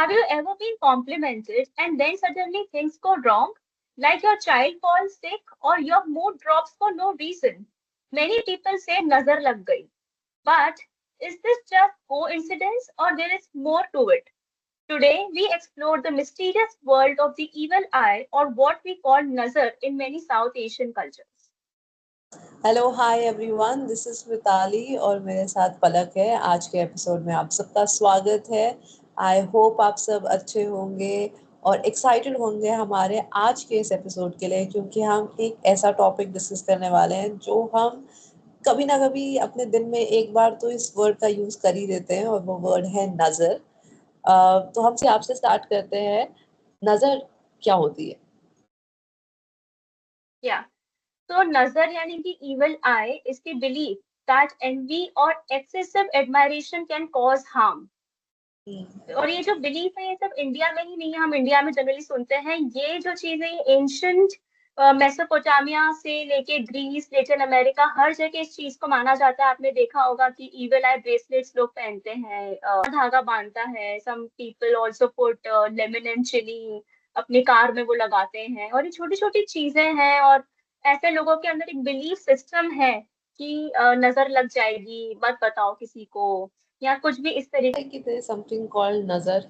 Have you ever been complimented and then suddenly things go wrong? Like your child falls sick or your mood drops for no reason. Many people say nazar lag gayi. But is this just coincidence or there is more to it? Today, we explore the mysterious world of the evil eye or what we call nazar in many South Asian cultures. Hello hi everyone, this is Mitali और मेरे साथ पलक है। आज के episode में आप सबका स्वागत है। आई होप आप सब अच्छे होंगे और एक्साइटेड होंगे हमारे आज के इस एपिसोड के लिए, क्योंकि हम एक ऐसा टॉपिक डिस्कस करने वाले हैं जो हम कभी ना कभी अपने दिन में एक बार तो इस वर्ड का यूज कर ही देते हैं, और वो वर्ड है नजर। तो हमसे आपसे स्टार्ट करते हैं, नजर क्या होती है? Yeah. So, nazar यानी कि evil eye is the belief that envy or excessive admiration can cause harm. और ये जो बिलीफ है ये सब इंडिया में ही नहीं है, हम इंडिया में जनरली सुनते हैं। ये जो चीज है ये एंशंट मेसोपोटामिया से लेके ग्रीस, लेटिन अमेरिका, हर जगह इस चीज को माना जाता है। आपने देखा होगा कि इविल आई ब्रेसलेट्स लोग पहनते हैं, धागा बांधता है। Some people also put lemon and chilli अपनी कार में वो लगाते हैं, और ये छोटी छोटी चीजें हैं। और ऐसे लोगों के अंदर एक बिलीफ सिस्टम है कि नजर लग जाएगी, मत बताओ किसी को, या कुछ भी इस तरीके। कि देयर इज समथिंग कॉल्ड नजर।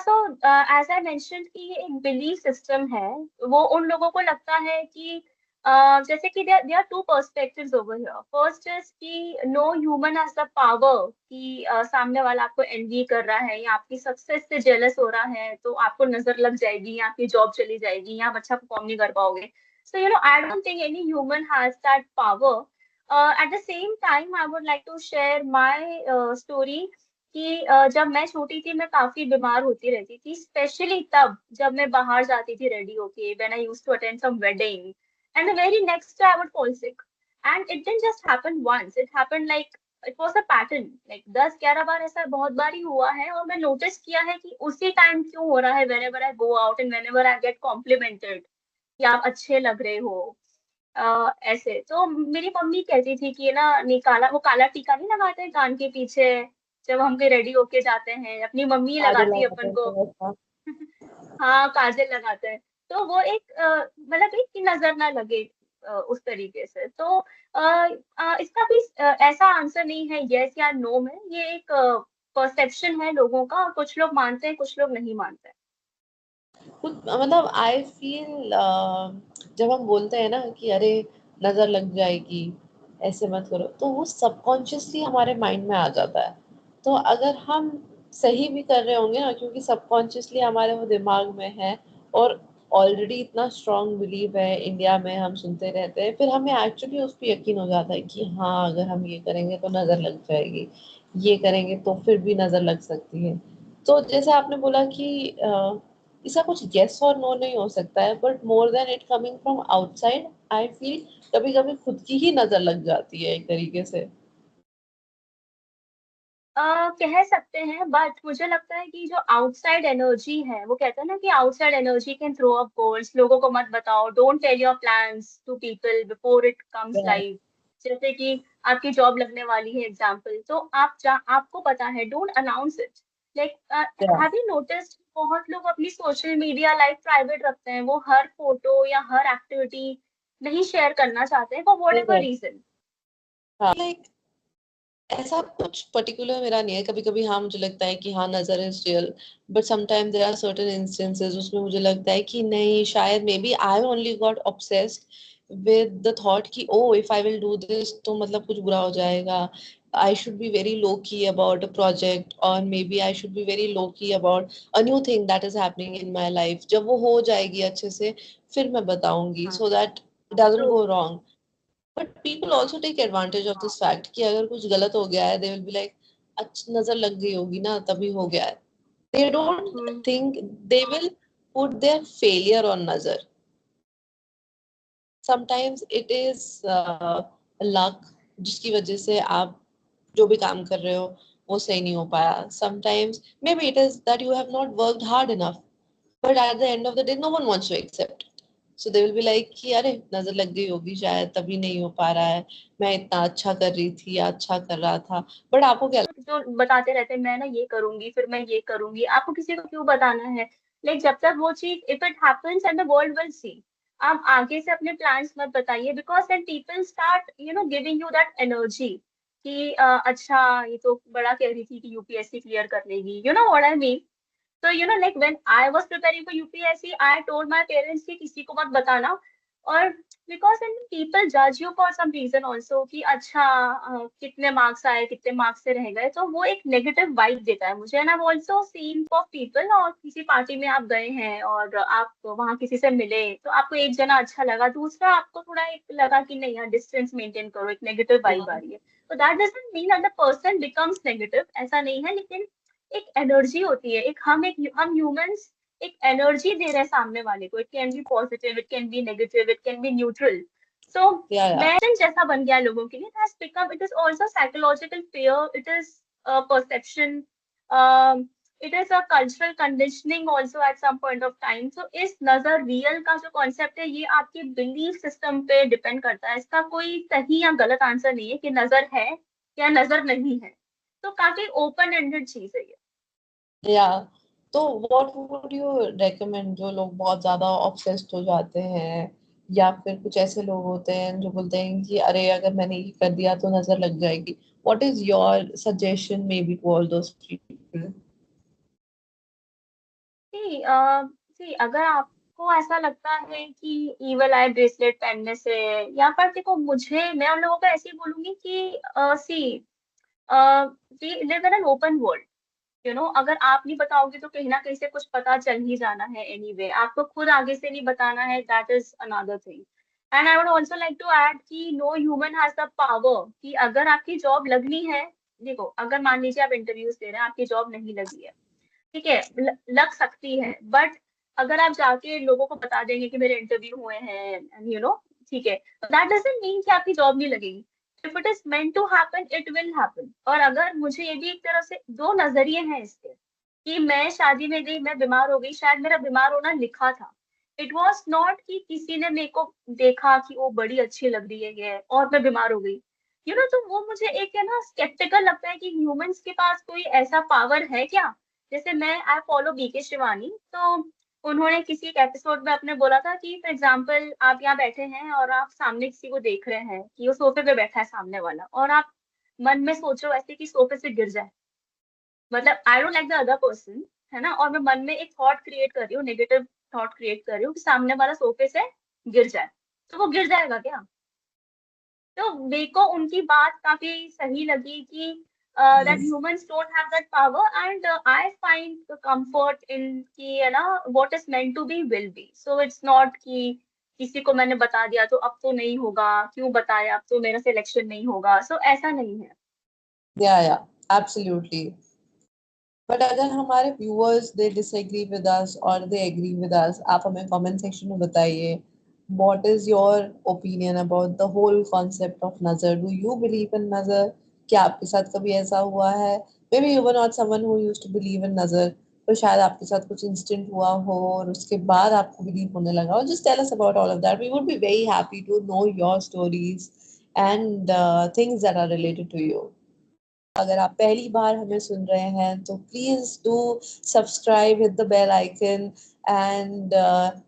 सो एज आई मेंशन कि ये एक बिलीफ सिस्टम है। वो उन लोगों को लगता है कि जैसे कि there are two perspectives over here. First is कि no human has the power कि सामने वाला आपको एनवी कर रहा है या आपकी सक्सेस से जेलस हो रहा है तो आपको नजर लग जाएगी या आपकी जॉब चली जाएगी या आप अच्छा परफॉर्म नहीं कर पाओगे। So I don't think any human has that power. At the same time I would like to share my story कि जब मैं छोटी थी मैं काफी बीमार होती रहती थी, स्पेशली तब जब मैं बाहर जाती थी रेडी होके, when I used to attend some wedding, and the very next day I would fall sick. And it didn't just happen once, it happened like it was a pattern. Like 10-11 बार ऐसा बहुत बार ही हुआ है, और मैं notice किया है कि उसी टाइम क्यों हो रहा है। Whenever I go out and whenever I get complimented कि आप अच्छे लग रहे हो, ऐसे तो मेरी मम्मी कहती थी कि ये ना निकाला, वो काला टीका नहीं लगाते हैं कान के पीछे जब हम के रेडी होके जाते हैं, अपनी मम्मी काजल लगाती है अपन लगाते को। हैं ऐसा। हाँ, काजल लगाते हैं। तो वो एक मतलब एक की नजर ना लगे उस तरीके से। तो इसका भी ऐसा आंसर नहीं है यस या नो में, ये एक परसेप्शन है लोगों का, और कुछ लोग मानते हैं कुछ लोग नहीं मानते हैं। मतलब आई फील, जब हम बोलते हैं ना कि अरे नजर लग जाएगी, ऐसे मत करो, तो वो सबकॉन्शियसली हमारे माइंड में आ जाता है। तो अगर हम सही भी कर रहे होंगे ना, क्योंकि सबकॉन्शियसली हमारे वो दिमाग में है, और ऑलरेडी इतना स्ट्रांग बिलीव है इंडिया में, हम सुनते रहते हैं, फिर हमें एक्चुअली उस पर यकीन हो जाता है कि हाँ, अगर हम ये करेंगे तो नजर लग जाएगी, ये करेंगे तो फिर भी नजर लग सकती है। तो जैसे आपने बोला कि इसका कुछ यस और नो नहीं हो सकता है, but more than it coming from outside, I feel कभी कभी खुद की ही नजर लग जाती है एक तरीके से। कह सकते हैं, बट मुझे लगता है कि जो आउटसाइड एनर्जी है, वो कहते हैं ना कि outside energy can throw up goals. लोगों को मत बताओ, don't tell your plans to people before it comes live. जैसे कि आपकी जॉब लगने वाली है एग्जाम्पल, तो आपको पता है, don't announce it. Like have you noticed, बहुत लोग अपनी सोशल मीडिया लाइफ प्राइवेट रखते हैं, वो हर फोटो या हर एक्टिविटी नहीं शेयर करना चाहते हैं for whatever reason. Like ऐसा कुछ पर्टिकुलर मेरा नहीं है। कभी कभी हाँ मुझे लगता है कि हाँ नजर is real, but sometime there are certain instances उसमें मुझे लगता है कि नहीं, शायद maybe I only got obsessed with the thought कि oh if I will do this तो मतलब कुछ बुरा हो जाएगा। I should be very low key about a project, or maybe I should be very low key about a new thing that is happening in my life. जब वो हो जाएगी अच्छे से फिर मैं बताऊंगी, so that it doesn't true. go wrong. But people also take advantage of this fact कि अगर कुछ गलत हो गया है, they will be like, अच्छा नजर लग गई होगी ना तभी हो गया है। They don't think, they will put their failure on नजर। Sometimes it is luck जिसकी वजह से आप जो भी काम कर रहे हो वो सही नहीं हो पाया। Sometimes maybe it is that you have not worked hard enough, but at the end of the day no one wants to accept it. So they will be like कि अरे नजर लग गई होगी शायद, तभी नहीं हो पा रहा है, मैं इतना अच्छा कर रही थी या अच्छा कर रहा था। बट आपको क्या जो बताते रहते हैं मैं ना ये करूंगी फिर मैं ये करूंगी, आपको किसी को क्यों बताना है? लाइक जब तक वो चीज if it happens and the world will see, आप आगे से अपने प्लान्स मत बताइए, because then people start giving you that energy कि अच्छा ये तो बड़ा कह रही थी कि यूपीएससी क्लियर कर लेगी, you know what I mean. So, like when I was preparing for UPSC, I told my parents कि किसी को मत बताना, और because then people judge you for some reason also कि अच्छा कितने मार्क्स आए, कितने मार्क्स से रह गए, तो वो एक नेगेटिव वाइब देता है मुझे। And I also seen for people, और किसी पार्टी में आप गए हैं और आप वहाँ किसी से मिले, तो आपको एक जना अच्छा लगा, दूसरा आपको थोड़ा एक लगा कि नहीं यार डिस्टेंस मेंटेन करो, एक नेगेटिव वाइब आ रही है, तो that doesn't mean that the person becomes negative, ऐसा नहीं है, लेकिन एक एनर्जी होती है, हम ह्यूमंस एक एनर्जी दे रहे हैं सामने वाले को, it can be positive, it can be negative, it can be neutral. So या मैसेज जैसा बन गया है लोगों के लिए, it has become, it is also psychological fear, it is a perception, it is a cultural conditioning also at some point of time. So इस नजर रियल का जो कॉन्सेप्ट है, ये आपके बिलीफ सिस्टम पे डिपेंड करता है, इसका कोई सही या गलत आंसर नहीं है कि नजर है या नजर नहीं है, तो काफी ओपन एंडेड चीज है ये। या तो व्हाट वुड यू रेकमेंड जो लोग बहुत ज्यादा ऑब्सेस्ड हो जाते हैं, या फिर कुछ ऐसे लोग होते हैं जो बोलते हैं कि अरे अगर मैंने ये कर दिया तो नजर लग जाएगी, what is your suggestion maybe to all those people? See अगर आपको ऐसा लगता है कि इवल आई ब्रेसलेट पहनने से, या पर देखो मुझे, मैं उन लोगों को ऐसे ही बोलूंगी कि see we live in an open world, अगर आप नहीं बताओगे तो कहीं ना कहीं से कुछ पता चल ही जाना है एनीवे, आपको खुद आगे से नहीं बताना है, that is another thing. And I would also like to add कि no human has the power कि अगर आपकी जॉब लगनी है, देखो अगर मान लीजिए आप इंटरव्यूज दे रहे हैं, आपकी जॉब नहीं लगी है, ठीक है, लग सकती है, बट अगर आप जाके लोगों को बता देंगे कि मेरे इंटरव्यू हुए हैं, ठीक है, दैट डजंट मीन कि आपकी जॉब नहीं लगेगी। If it is meant to happen it will happen. और अगर मुझे ये भी एक तरह से दो नजरिए हैं इसके, कि मैं शादी में गई, मैं बीमार हो गई, शायद मेरा बीमार होना लिखा था, इट वॉज नॉट कि किसी ने मेरे को देखा कि वो बड़ी अच्छी लग रही है ये और मैं बीमार हो गई, तो वो मुझे एक है ना स्केप्टिकल लगता है कि ह्यूमंस के पास कोई ऐसा पावर है क्या। जैसे मैं आई फॉलो बीके शिवानी, तो उन्होंने किसी एक एपिसोड में अपने बोला था कि फॉर एग्जाम्पल आप यहाँ बैठे हैं और आप सामने किसी को देख रहे हैं कि वो सोफे पे बैठा है सामने वाला, और आप मन में सोचो ऐसे कि सोफे से गिर जाए, मतलब I don't like the other person, है ना, और मैं मन में एक थॉट क्रिएट कर रही हूँ, नेगेटिव थॉट क्रिएट कर रही हूँ कि सामने वाला सोफे से गिर जाए, तो वो गिर जाएगा क्या? तो मेरे को उनकी बात काफी सही लगी कि that yes humans don't have that power, and I find the comfort in कि है ना what is meant to be will be, so it's not कि किसी को मैंने बता दिया तो अब तो नहीं होगा, क्यों बताया, अब तो मेरा सिलेक्शन नहीं होगा, so ऐसा नहीं है। या एब्सोल्युटली। बट अगर हमारे viewers they disagree with us और दे एग्री विद अस, आप हमें कमेंट सेक्शन में बताइए what is your opinion about the whole concept of nazar. Do you believe in nazar? क्या आपके साथ कभी ऐसा हुआ है? Maybe you were not someone who used to believe in nazar, तो शायद आपके साथ कुछ इंस्टेंट हुआ हो और उसके बाद आपको बिलीव होने लगा हो। Just tell us about all of that, we would be very happy to know your stories and things that are related to you. अगर आप पहली बार हमें सुन रहे हैं तो please do subscribe, hit the bell icon and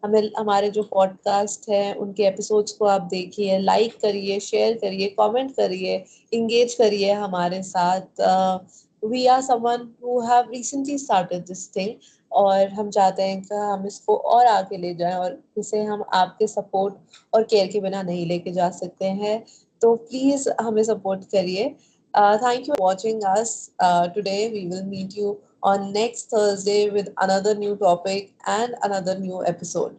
हमें हमारे जो पॉडकास्ट हैं उनके एपिसोड्स को आप देखिए, लाइक करिए, शेयर करिए, कमेंट करिए, इंगेज करिए हमारे साथ। We are someone who have recently started this thing, और हम चाहते हैं कि हम इसको और आगे ले जाएं, और इसे हम आपके सपोर्ट और केयर के बिना नहीं लेके जा सकते हैं। तो प्लीज हमें सपोर्ट करिए। Thank you for watching us today. We will meet you on next Thursday with another new topic and another new episode.